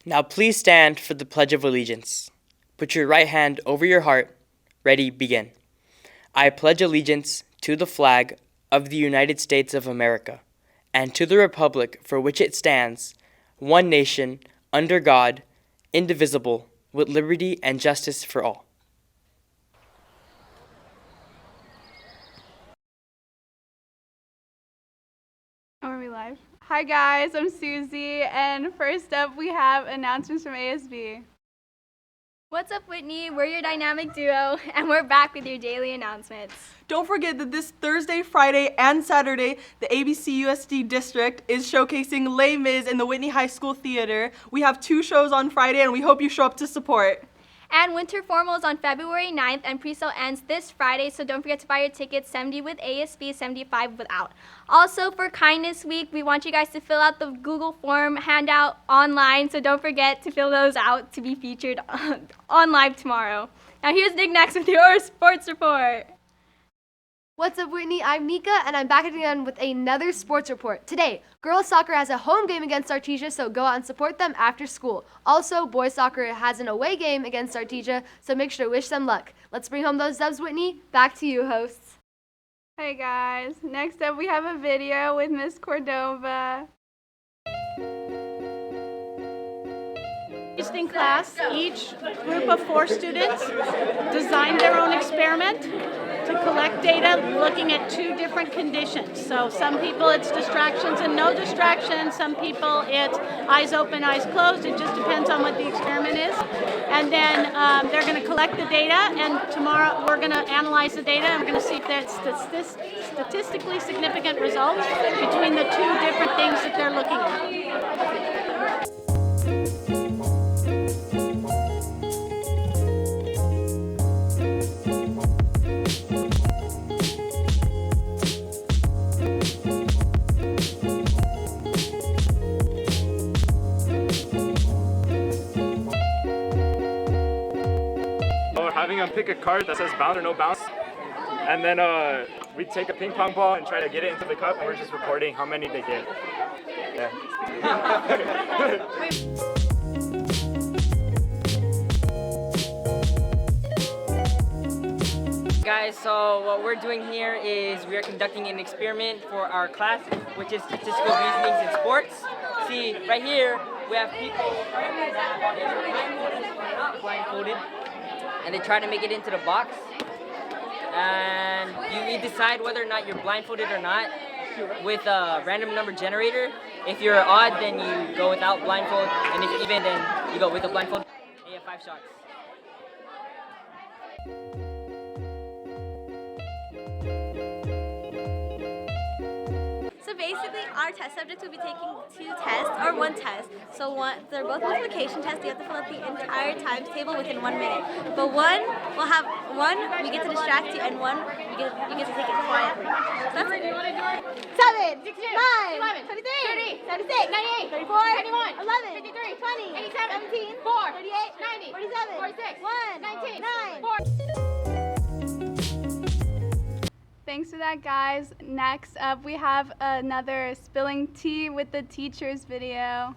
Now please stand for the Pledge of Allegiance. Put your right hand over your heart. Ready, begin. I pledge allegiance to the flag of the United States of America and to the republic for which it stands, one nation, under God, indivisible, with liberty and justice for all. Are we live? Hi guys, I'm Susie, and first up we have announcements from ASB. What's up, Whitney? We're your dynamic duo, and we're back with your daily announcements. Don't forget that this Thursday, Friday, and Saturday, the ABC USD District is showcasing Les Mis in the Whitney High School Theater. We have 2 shows on Friday, and we hope you show up to support. And Winter Formal is on February 9th, and pre-sale ends this Friday, so don't forget to buy your tickets, 70 with ASB, 75 without. Also, for Kindness Week, we want you guys to fill out the Google form handout online, so don't forget to fill those out to be featured on live tomorrow. Now here's Nick next with your sports report. What's up, Whitney? I'm Nika, and I'm back again with another sports report. Today, girls soccer has a home game against Artesia, so go out and support them after school. Also, boys soccer has an away game against Artesia, so make sure to wish them luck. Let's bring home those dubs, Whitney. Back to you, hosts. Hey guys, next up we have a video with Miss Cordova. In class, each group of 4 students designed their own experiment to collect data looking at 2 different conditions. So some people it's distractions and no distractions, some people it's eyes open, eyes closed. It just depends on what the experiment is. And then they're going to collect the data, and tomorrow we're going to analyze the data, and we're going to see if there's statistically significant results between the 2 different things that they're looking at. Having them pick a card that says bounce or no bounce, and then we take a ping pong ball and try to get it into the cup, and we're just recording how many they get. Yeah. Guys, so what we're doing here is we are conducting an experiment for our class, which is statistical reasonings in sports. See, right here, we have people that are blindfolded, and they try to make it into the box. And you decide whether or not you're blindfolded or not with a random number generator. If you're odd, then you go without blindfold, and if you're even, then you go with a blindfold. And you have 5 shots. So basically, our test subjects will be taking 2 tests, or 1 test. So they're both multiplication tests. You have to fill out the entire times table within 1 minute. But one will have we get to distract you, and one you get to take it quietly. So that's it. 7, 9, 23, 30, 76, 98, 34, 21, 11, 53, 20, 87, 17, 4, 38, 90, 47, 46, 1, 19, 9, 4. Thanks for that, guys. Next up we have another spilling tea with the teachers video.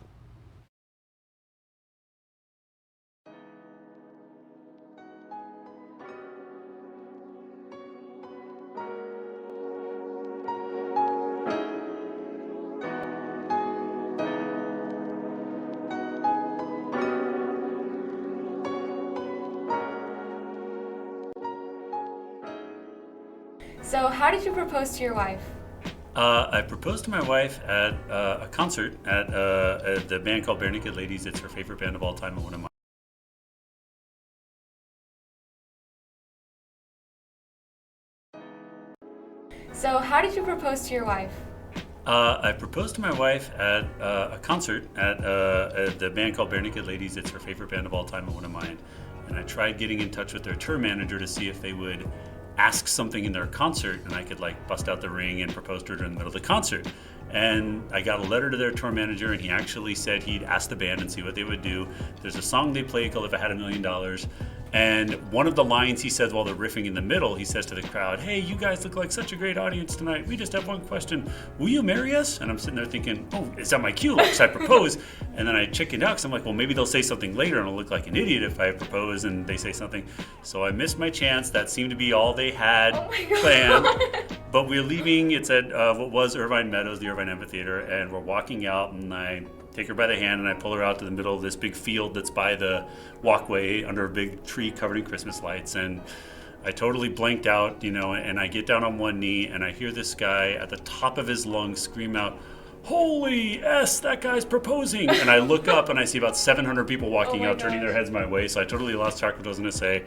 So, how did you propose to your wife? I proposed to my wife at a concert at the band called Bare Naked Ladies. It's her favorite band of all time and one of mine. So, how did you propose to your wife? I proposed to my wife at a concert at the band called Bare Naked Ladies. It's her favorite band of all time and one of mine. And I tried getting in touch with their tour manager to see if they would ask something in their concert, and I could bust out the ring and propose to her in the middle of the concert. And I got a letter to their tour manager, and he actually said he'd ask the band and see what they would do. There's a song they play called If I Had $1 Million, And one of the lines he says while they're riffing in the middle, he says to the crowd, "Hey, you guys look like such a great audience tonight. We just have one question. Will you marry us?" And I'm sitting there thinking, oh, is that my cue? Like, should I propose? And then I chickened out because I'm like, well, maybe they'll say something later and I'll look like an idiot if I propose and they say something. So I missed my chance. That seemed to be all they had planned. But we're leaving. It's at what was Irvine Meadows, the Irvine Amphitheater, and we're walking out, and I take her by the hand and I pull her out to the middle of this big field that's by the walkway under a big tree covered in Christmas lights. And I totally blanked out, and I get down on one knee and I hear this guy at the top of his lungs scream out, "Holy S, that guy's proposing!" And I look up and I see about 700 people walking out, turning their heads my way. So I totally lost track of what I was going to say.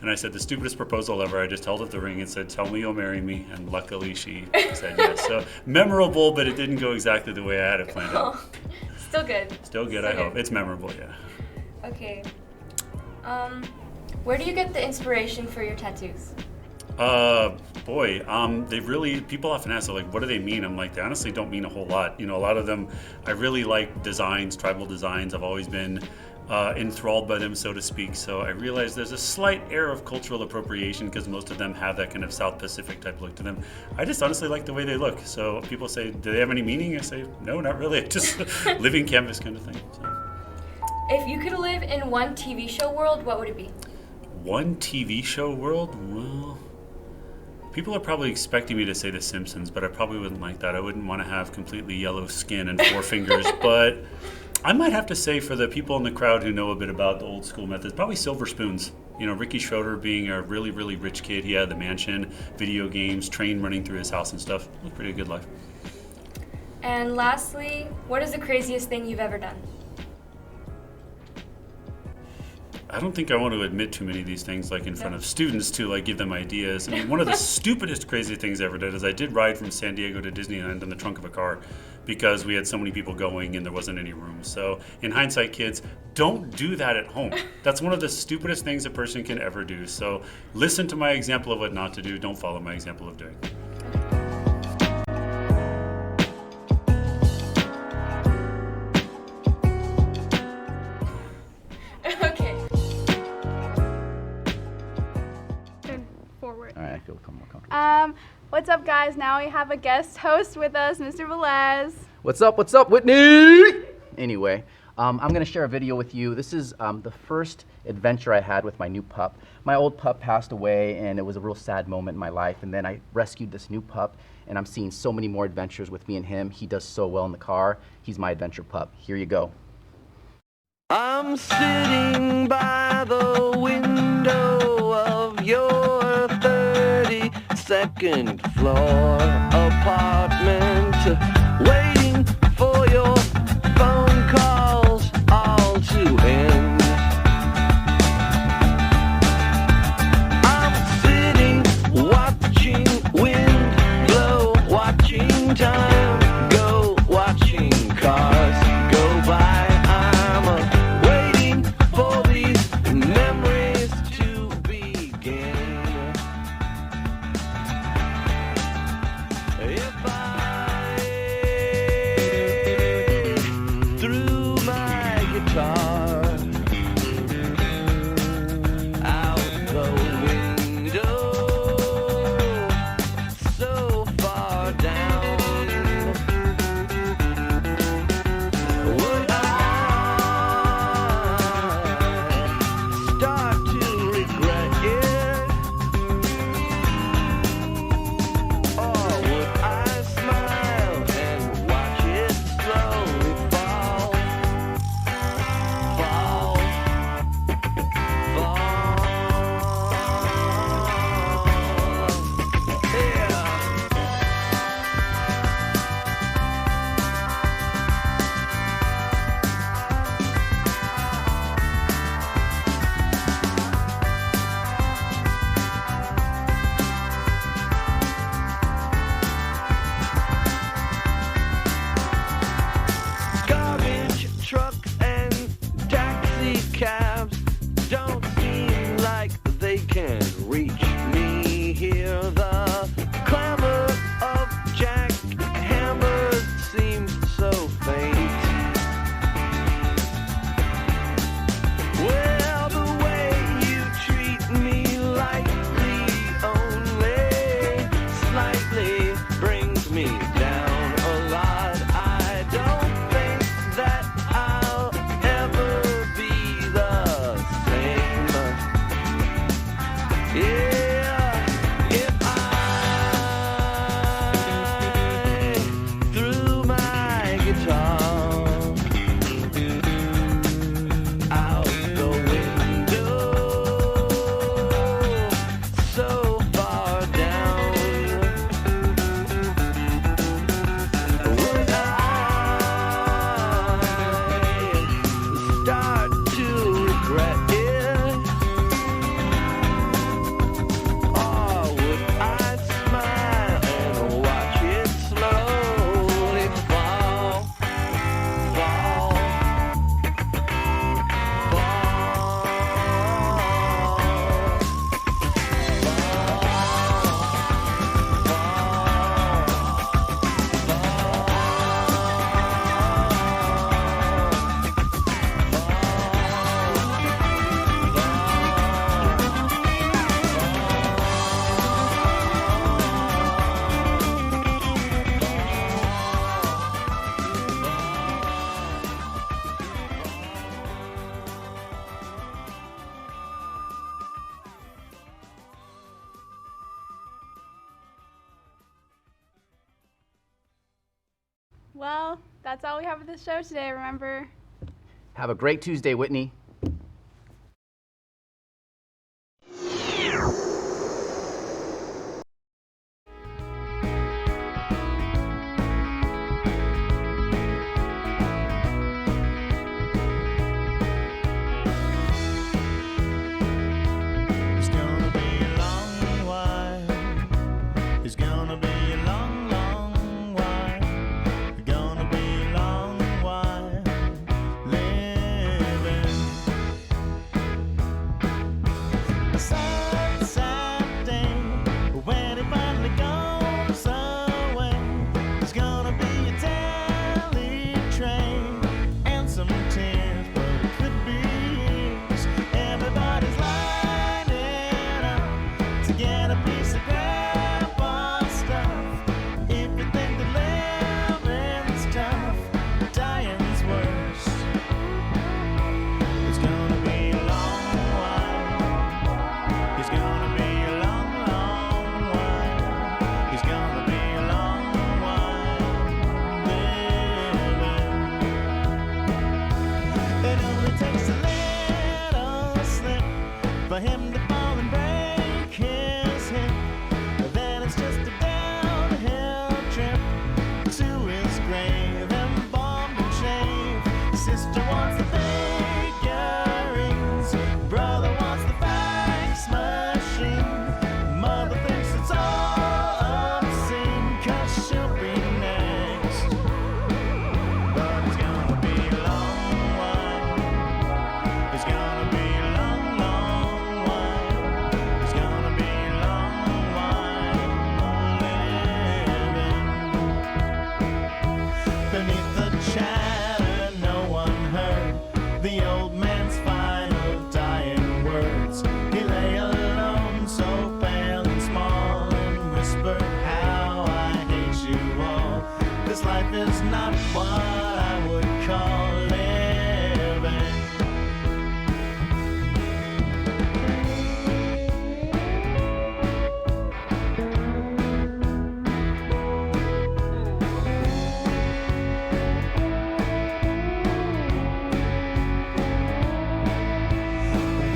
And I said, the stupidest proposal ever. I just held up the ring and said, "Tell me you'll marry me." And luckily she said yes. So memorable, but it didn't go exactly the way I had it planned out. Still good. Still good, I hope. It's memorable, yeah. Okay. Where do you get the inspiration for your tattoos? People often ask, like, what do they mean? I'm like, they honestly don't mean a whole lot. A lot of them, I really like designs, tribal designs. I've always been enthralled by them, so to speak. So I realize there's a slight air of cultural appropriation because most of them have that kind of South Pacific type look to them. I just honestly like the way they look. So people say, do they have any meaning? I say, no, not really. Just living canvas kind of thing. So. If you could live in one TV show world, what would it be? One TV show world? Well, people are probably expecting me to say The Simpsons, but I probably wouldn't like that. I wouldn't want to have completely yellow skin and 4 fingers, but I might have to say, for the people in the crowd who know a bit about the old school methods, probably Silver Spoons. Ricky Schroeder being a really, really rich kid. He had the mansion, video games, train running through his house and stuff. It was a pretty good life. And lastly, what is the craziest thing you've ever done? I don't think I want to admit too many of these things, like in front of students, to like give them ideas. I mean, one of the stupidest, crazy things I ever did is I did ride from San Diego to Disneyland in the trunk of a car because we had so many people going and there wasn't any room. So in hindsight, kids, don't do that at home. That's one of the stupidest things a person can ever do. So listen to my example of what not to do. Don't follow my example of doing. I feel more comfortable. What's up, guys? Now we have a guest host with us, Mr. Velez. What's up, Whitney? Anyway, I'm going to share a video with you. This is the first adventure I had with my new pup. My old pup passed away, and it was a real sad moment in my life, and then I rescued this new pup, and I'm seeing so many more adventures with me and him. He does so well in the car. He's my adventure pup. Here you go. I'm sitting by the window of your 32nd floor apartment, waiting for your phone calls all to end. I'm sitting watching wind blow, watching time go, watching cars go by. I'm waiting for these memories to begin. If I threw my guitar out the window so far down, would I start to regret it? Or would I Well, that's all we have for the show today, remember? Have a great Tuesday, Whitney. It's gonna be a long while. It's gonna be a long, long while. It's gonna be a long while living. A sad, sad day when it finally goes away. It's gonna be a tally train and some tears, but it could be years. Everybody's lining up to get a piece of grandpa's stuff. If you think that living's tough, dying's worse. It's gonna be a long while. It's gonna be a long, long while. It's gonna be a long while living. It only takes a little slip for him to fall and break his hip. Then it's just a downhill trip to his grave, embalmed and shaved. Sister wants the figurines, brother wants the fax machine. Mother thinks it's all obscene, 'cause she'll be next. But it's gonna be a long while. It's gonna be a long, long while. It's gonna be a long while living. Beneath the chatter, no one heard the old man's final dying words. He lay alone, so pale and small, and whispered, "How I hate you all. This life is not what I would call living."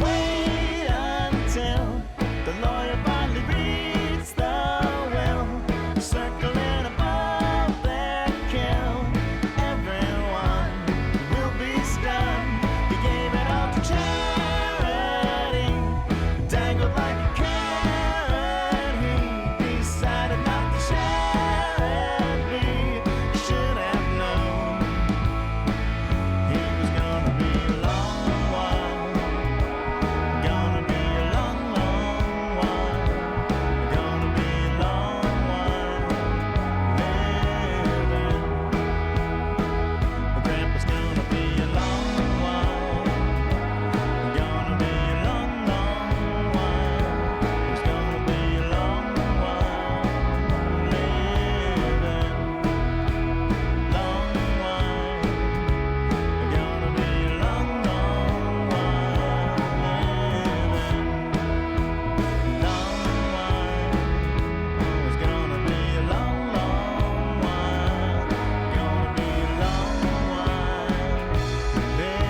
Wait until the lawyer finally reads the will, circling above their kill. Everyone will be stunned. He gave it all to charity, dangled like a carrot. He decided not to share it. He should have known he was gonna be a long while. Gonna be a long, long while. Gonna be a long while living. Grandpa's gonna be a long while. Gonna be a long, long while. It's gonna be a long while living. Long while. Gonna be a long, long while living. Long while. It's gonna be a long, long while. Gonna be a long while living.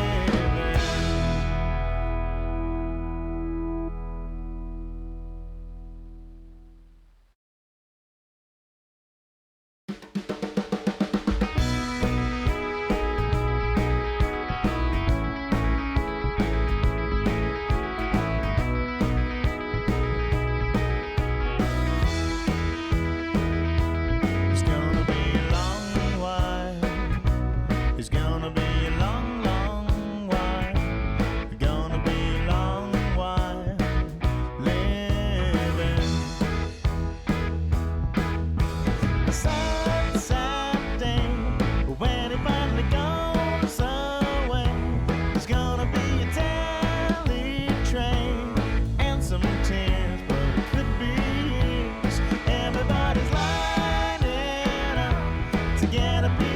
It's gonna be a long while. It's gonna be a long, long while. It's gonna be a long while living. A sad, sad day when it finally goes away. It's gonna be a tally train and some tears, but it could be years. Everybody's lining up to get a piece